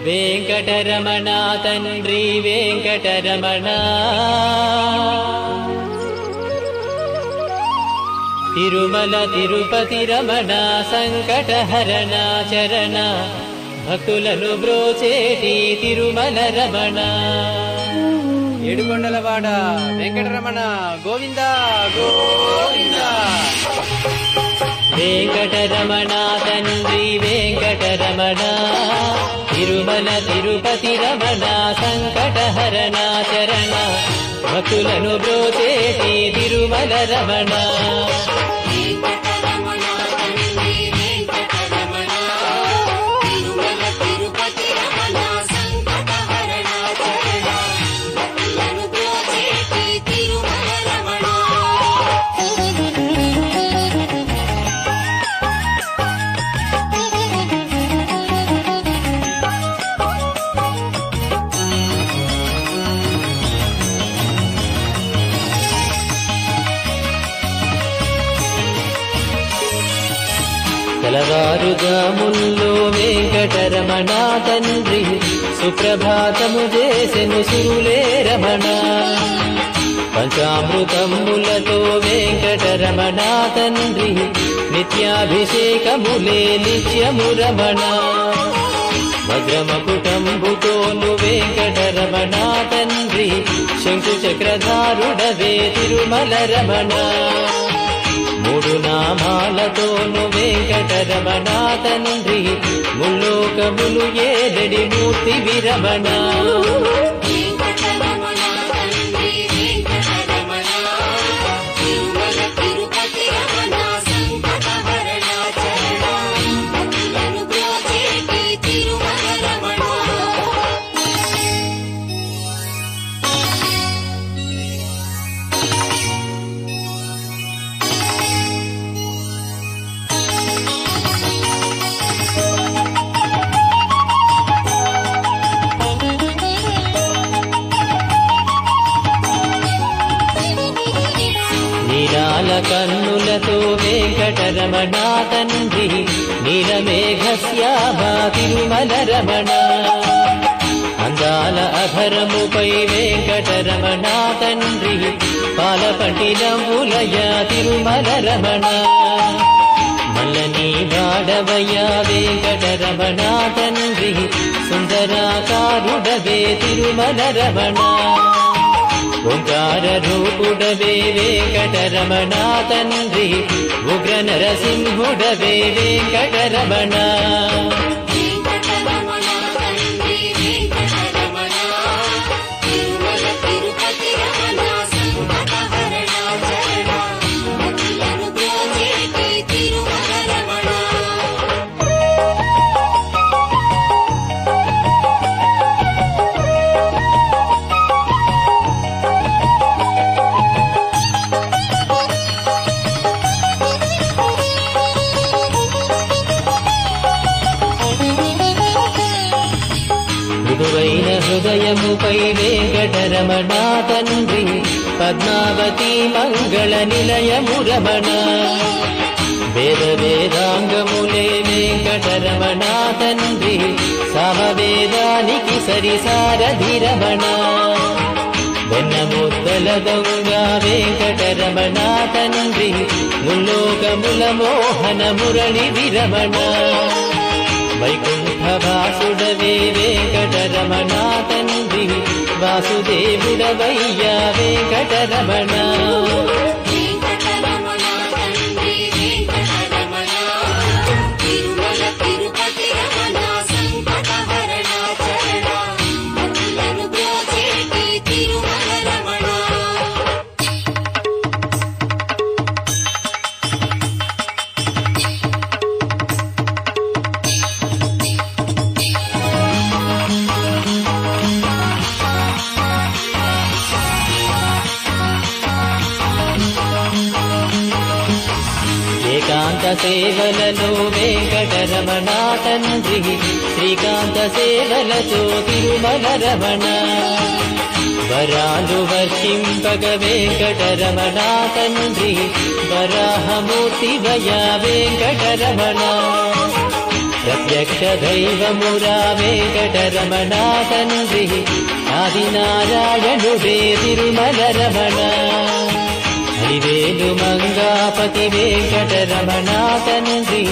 వెంకటరమణ తండ్రి వెంకటరమణ, తిరుమల తిరుపతి రమణ సంకటహరణ చరణ, భక్తులను బ్రోచేటి తిరుమల రమణ. ఏడుకొండలవాడ వెంకటరమణ గోవింద గోవింద. వెంకటరమణ తండ్రి వెంకటరమణ, తిరుమల తిరుపతి రమణ సంకటహరణ చరణ, భక్తులను బ్రోచేటి తిరుమల రమణ. తెలవారుజాముల్లో వెంకటరమణ తండ్రి సుప్రభాతము చేసెను సురులే రమణ. పంచామృతములతో వెంకటరమణ తండ్రి నిత్యాభిషేకములే నిత్యము రమణ. వజ్రమకుటంబుతోను వెంకటరమణ తండ్రి శంకు చక్రధారుడవే తిరుమల రమణ. మూడు నామాలతోను వెంకటరమణ తండ్రి ముల్లోకములు ఏదడి మూర్తి విరమణ. నీలాల కన్నులతో వెంకటరమణ తండ్రి నీలమేఘశ్యామ తిరుమల రమణ. అందాల అధరముపై వెంకటరమణ తండ్రి పాలపంటి నవ్వులయ తిరుమల రమణ. మల్లని వాడవయ్య వెంకటరమణ తండ్రి సుందరాకారుడవే తిరుమల రమణ. ఓంకార రూపుడవే వెంకటరమణ తండ్రి ఉగ్ర నరసింహుడవే వెంకటరమణ. మృదువైన హృదయముపై వెంకటరమణ తండ్రి పద్మావతి మంగళ నిలయము రమణ. వేద వేదాంగములే వెంకటరమణ తండ్రి సమవేదానికి సరిసారథి రమణ. వెన్నముద్దల దొంగ వెంకటరమణ తండ్రి ముల్లోకముల మోహన మురళి విరమణ. వైకుంఠవాసుడవే వెంకటరమణ తండ్రి వాసుదేవుడవయ్యా వెంకటరమణ. ఏకాంత సేవలలో వెంకటరమణ తండ్రి శ్రీకాంత సేవలతో తిరుమల రమణ. వరాలు వర్షింపగ వెంకటరమణ తండ్రి వరాహమూర్తి వయా వెంకటరమణ ప్రత్యక్ష దైవమురా వెంకటరమణ తండ్రి ఆదినారాయణుడే తిరుమల రమణ హరివేలు మంగాపతి వెంకటరమణ తండ్రి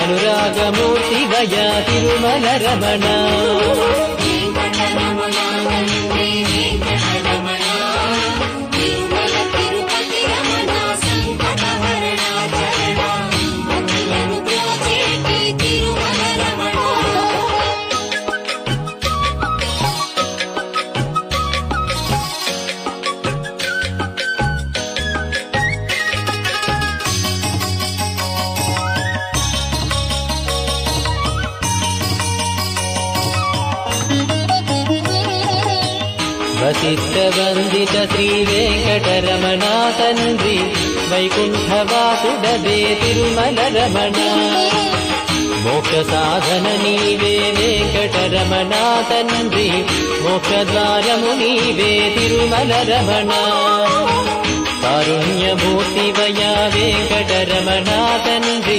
అనురాగమూర్తి వయా తిరుమల రమణ వశిష్ఠ వందిత శ్రీ వెంకటరమణ తండ్రి వైకుంఠవాసుడవే తిరుమల రమణ మోక్ష సాధన నీవే వెంకటరమణ తండ్రి మోక్షద్వారము నీవే తిరుమల రమణ కారుణ్యమూర్తి వయా వెంకటరమణ తండ్రి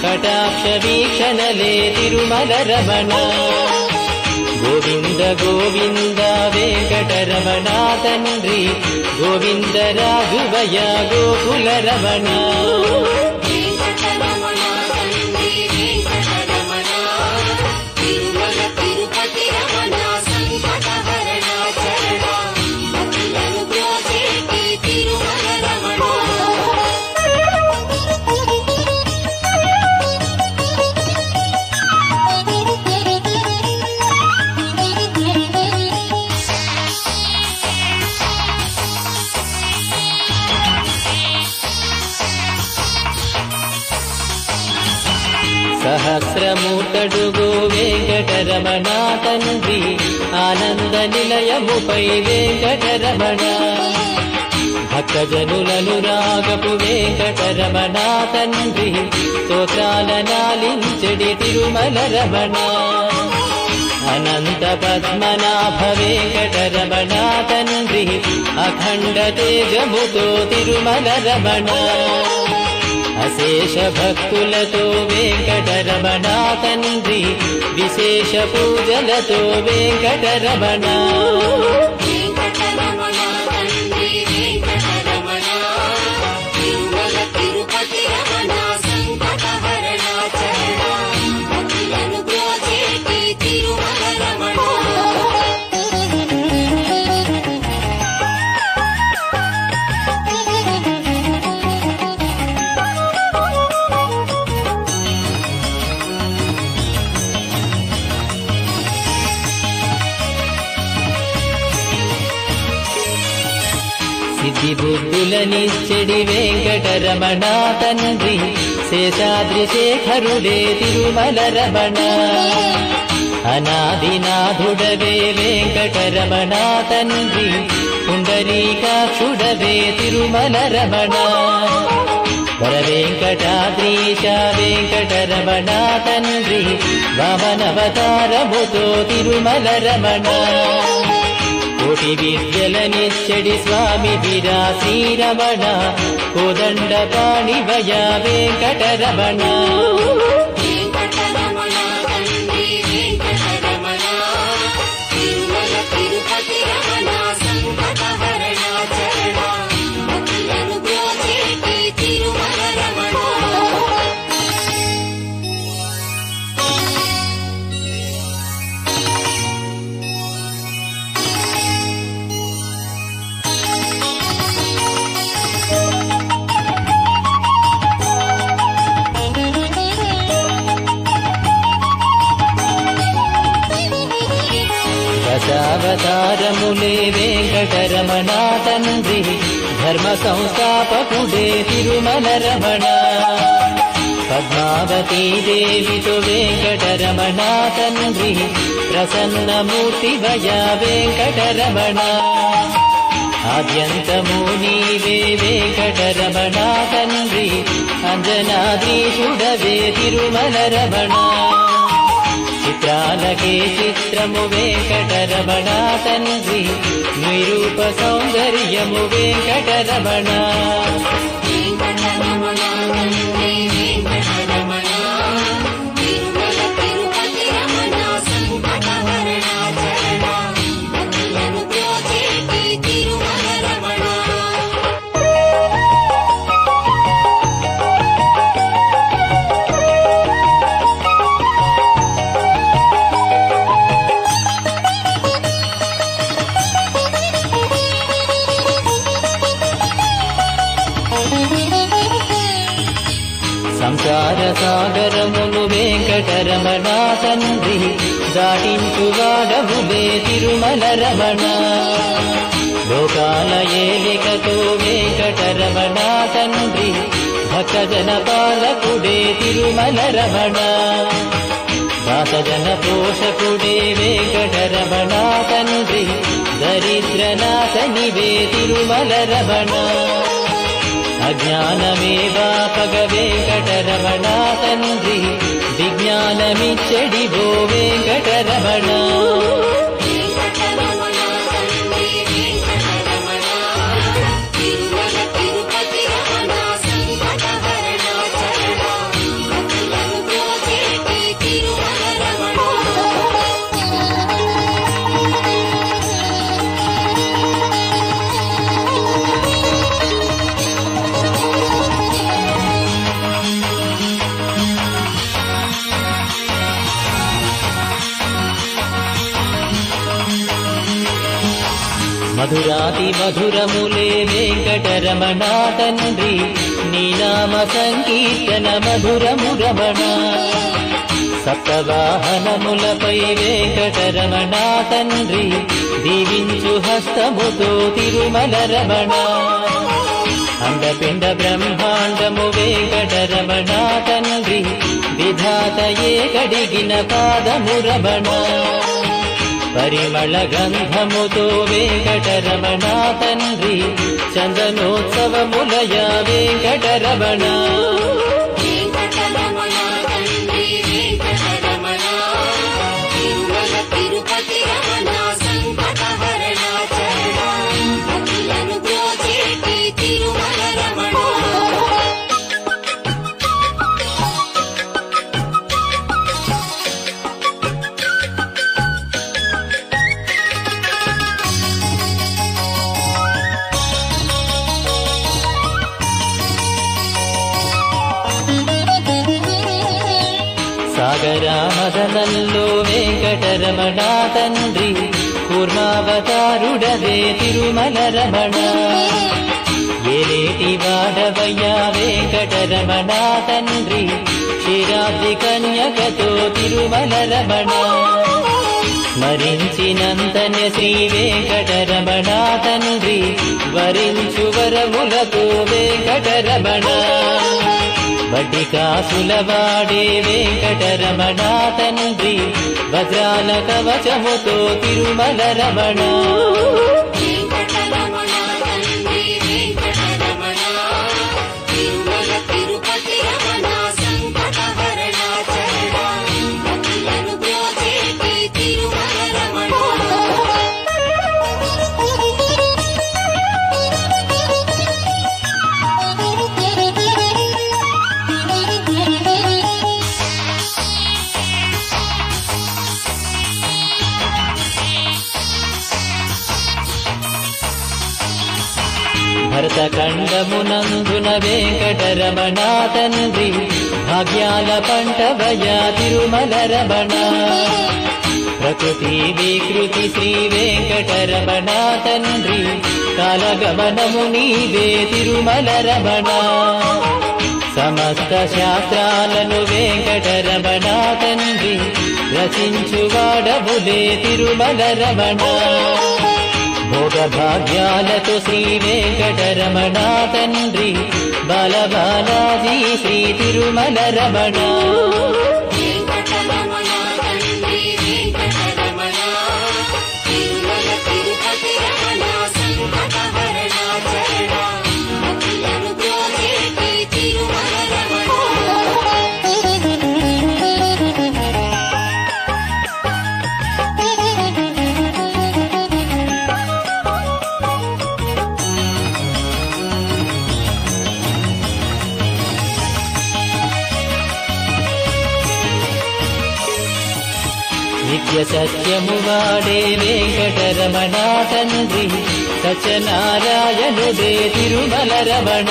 కటాక్ష వీక్షణలే తిరుమల రమణ గోవింద గోవింద వెంకటరమణ తండ్రి గోవింద రాఘవయ గోకుల రమణ సహస్రమూర్తడుగో వెంకటరమణ తండ్రి ఆనంద నిలయముపై వెంకటరమణ భక్తజనులను రాగపు వెంకటరమణ తండ్రి స్తోత్రాల నాలించెడి తిరుమల రమణ అనంత పద్మనాభ వెంకటరమణ తండ్రి అఖండ తేజముతో తిరుమల రమణ అశేష భక్తులతో వెంకటరమణ తండ్రి విశేష పూజలతో వెంకటరమణ సిద్ధి బుద్ధులనిచ్చెడి వెంకటరమణ తండ్రి శేషాద్రి శేఖరుడే తిరుమల రమణ అనాదినాథుడవే వెంకటరమణ తండ్రి పుండరీకాక్షుడవే తిరుమల రమణ వర వెంకటాద్రీశ వెంకటరమణ తండ్రి వామనవతారముతో తిరుమల రమణ కోటి విద్యలనిచ్చడి స్వామి వీరా శ్రీరమణ కోదండ పాణివయ వెంకటరమణ దశావతారములే వెంకటరమణ తండ్రి ధర్మ సంస్థాపకుడే తిరుమల రమణ పద్మావతీ దేవితో వెంకటరమణ తండ్రి ప్రసన్నమూర్తి భయ వెంకటరమణ ఆద్యంతము నీవే వెంకటరమణ తండ్రి అంజనాద్రీషుడవే తిరుమల రమణ చిత్రాలకే చిత్రము వెంకటరమణ తండ్రి, నిరూప సౌందర్యము వెంకటరమణ. సంసార సాగరమును వెంకటరమణ తండ్రి, దాటించువాడవులే తిరుమల రమణ. లోకాల ఏలికతో వెంకటరమణ తండ్రి, భక్తజన పాలకుడే తిరుమల రమణ. దాసజన పోషకుడే వెంకటరమణ తండ్రి, దరిద్రనాశనివే తిరుమల రమణ. అజ్ఞానమే వాపగ వెంకటరమణ తండ్రి, విజ్ఞానమిచ్చడివో వెంకటరమణ. మధురాతి మధురములే వెంకటరమణ తండ్రి, నీ నామ సంకీర్తన మధురము రమణ. సప్తవాహనములపై వెంకటరమణ తండ్రి, దీవించు హస్తముతో తిరుమల రమణ. అండపిండ బ్రహ్మాండము వెంకటరమణ తండ్రి, విధాతయే కడిగిన పాదము రమణ. పరిమళ గంధముతో వెంకటరమణ తండ్రి, చందనోత్సవములయ వెంకటరమణ. సాగరామదనంలో వెంకటరమణ తండ్రి, కూర్మావతారుడవే తిరుమల రమణ. ఏలేటి వాడవయ్యా వెంకటరమణ తండ్రి, క్షీరాబ్ది కన్యకతో తిరుమల రమణ. స్మరించినంతనే శ్రీ వెంకటరమణ తండ్రి, వరించు వరములతో వెంకటరమణ. వడ్డి కాసుల వాడే వెంకటరమణ తండ్రి, వజ్రాల కవచముతో తిరుమల రమణ. భరతఖండమునందున వెంకటరమణ తండ్రి, భాగ్యాల పంటవయా తిరుమల రమణ. ప్రకృతి వికృతి శ్రీ వెంకటరమణ తండ్రి, కాలగమనము నీవే తిరుమల రమణ. సమస్త శాస్త్రాలను వెంకటరమణ తండ్రి, రచించువాడవులే తిరుమల రమణ. భోగ భాగ్యాలతో శ్రీ వెంకటరమణ తండ్రి, బాలబాలాజీ శ్రీ తిరుమల రమణ. నిత్య సత్యము వాడే వెంకటరమణ తండ్రి సత్యనారాయణుడే తిరుమల రమణ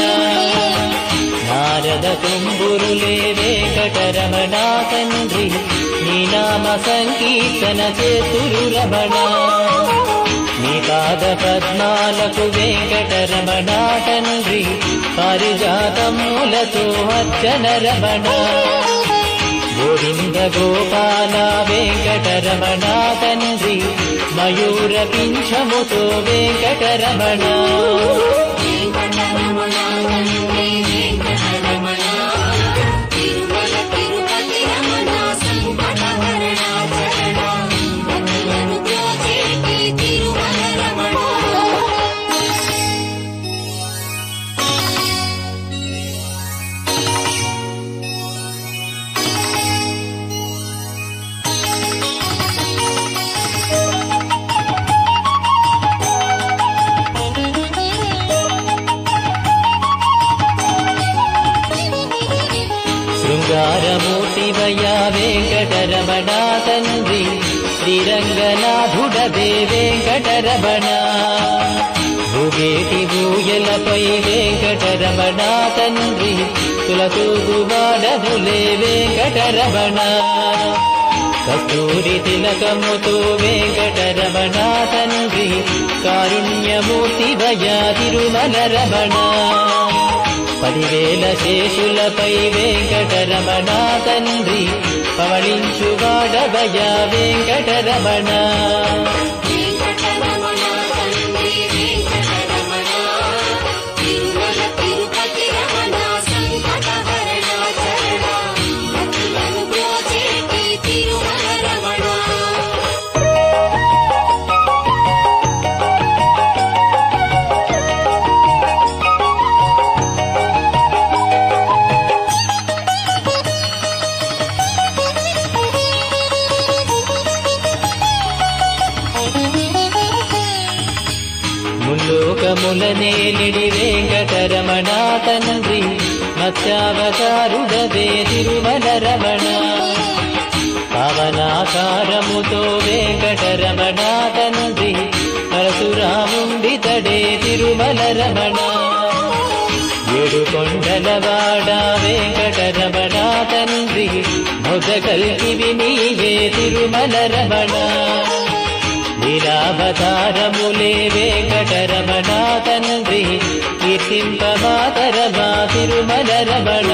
నారద తుంబురులే వెంకటరమణ తండ్రి నీ నామ సంకీర్తన చేతురు రమణ నీ పాద పద్మాలకు వెంకటరమణ తండ్రి పారిజాతములతో అర్చన రమణ గోవింద గోపాల వెంకటరమణ తండ్రి మయూర పింఛముతో వెంకటరమణ శృంగారమూర్తివయ్యా వెంకటరమణ తండ్రి శ్రీరంగనాథుడదే వెంకటరమణ భూగేటి భూయలపై వెంకటరమణ తండ్రి తులతూగువాడములే వెంకటరమణ కస్తూరి తిలకముతో వెంకటరమణ తండ్రి కారుణ్యమూర్తివయ్యా తిరుమల రమణ 10,000 శేషులపై వెంకటరమణ తండ్రి పవళించువాడవయ్యా వెంకటరమణ ముల్లోకములనేలిడి వెంకటరమణ తండ్రి మత్స్యావతారుడదే తిరుమల రమణ పవనాకారముతో వెంకటరమణ తండ్రి పరశురాముండితడే తిరుమల రమణ 7 కొండలవాడ వెంకటరమణ తండ్రి మొదకల్కివి నీవే తిరుమల రమణ లీలావతారములే వెంకటరమణ తండ్రి కీర్తింపమాతరమా తిరుమల రమణ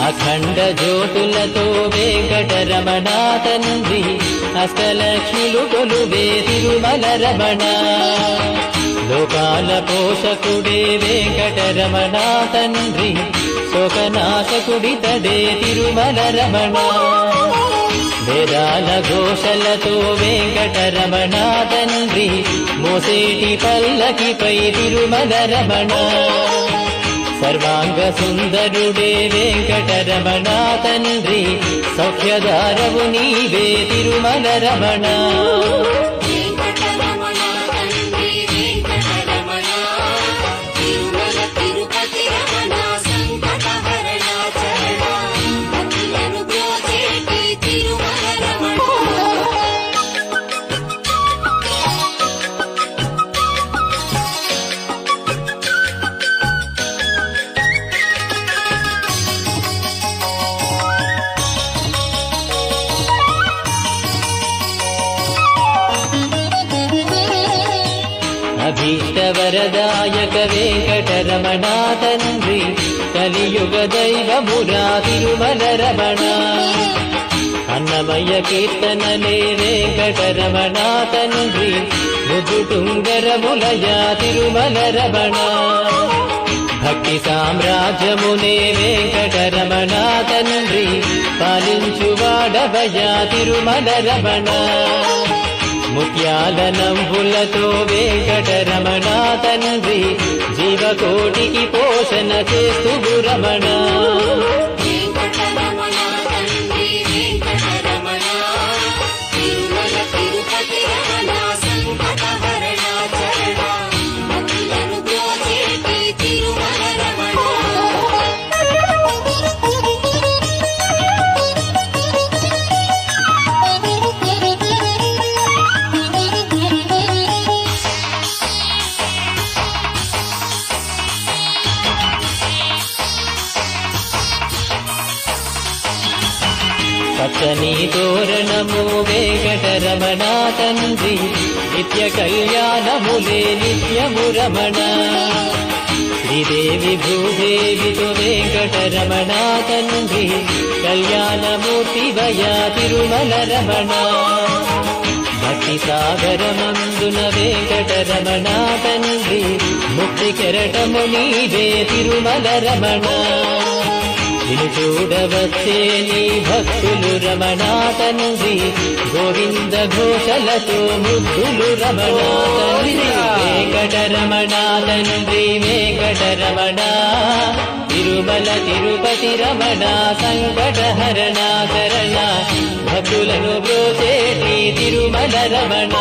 అఖండ జ్యోతులతో వెంకటరమణ తండ్రి అష్టలక్ష్మిలు కొలువే తిరుమల రమణ లోకాల పోషకుడే వెంకటరమణ తండ్రి శోకనాశకుడితడే తిరుమల రమణ వేదాల ఘోషలతో వెంకటరమణ తండ్రి మోసేటి పల్లకిపై తిరుమల రమణ సర్వాంగ సుందరుడే వెంకటరమణ తండ్రి సౌఖ్యదారవు నీవే తిరుమల రమణ అభీష్టవరదాయక వెంకటరమణ తండ్రి కలియుగ దైవమురా తిరుమల రమణ అన్నమయ్య కీర్తనలే వెంకటరమణ తండ్రి ముద్దుటుంగరములయ తిరుమల రమణ భక్తి సామ్రాజ్యమునే వెంకటరమణ తండ్రి పాలించువాడవయా తిరుమల రమణ. ముత్యాల నంబులతో వెంకటరమణ తండ్రి జీవకోటికి పోషణ చేస్తూ రమణ. పచ్చని తోరణము వెంకటరమణ తండ్రి నిత్య కళ్యాణములే నిత్యము రమణ. శ్రీదేవి భూదేవితో వెంకటరమణ తండ్రి కళ్యాణమూర్తి వయా తిరుమల రమణ. భక్తి సాగరమందున వెంకటరమణ తండ్రి ముక్తి కెరటము నీవే తిరుమల రమణ. నిన్ను చూడవచ్చే నీ భక్తులు రమణ తండ్రి గోవింద ఘోషలతో ముగ్గులు రమణ తండ్రి. వెంకటరమణ తండ్రి వెంకటరమణ తిరుమల తిరుపతి రమణ సంకటహరణ శరణ భక్తులను బ్రోచేటి తిరుమల రమణ.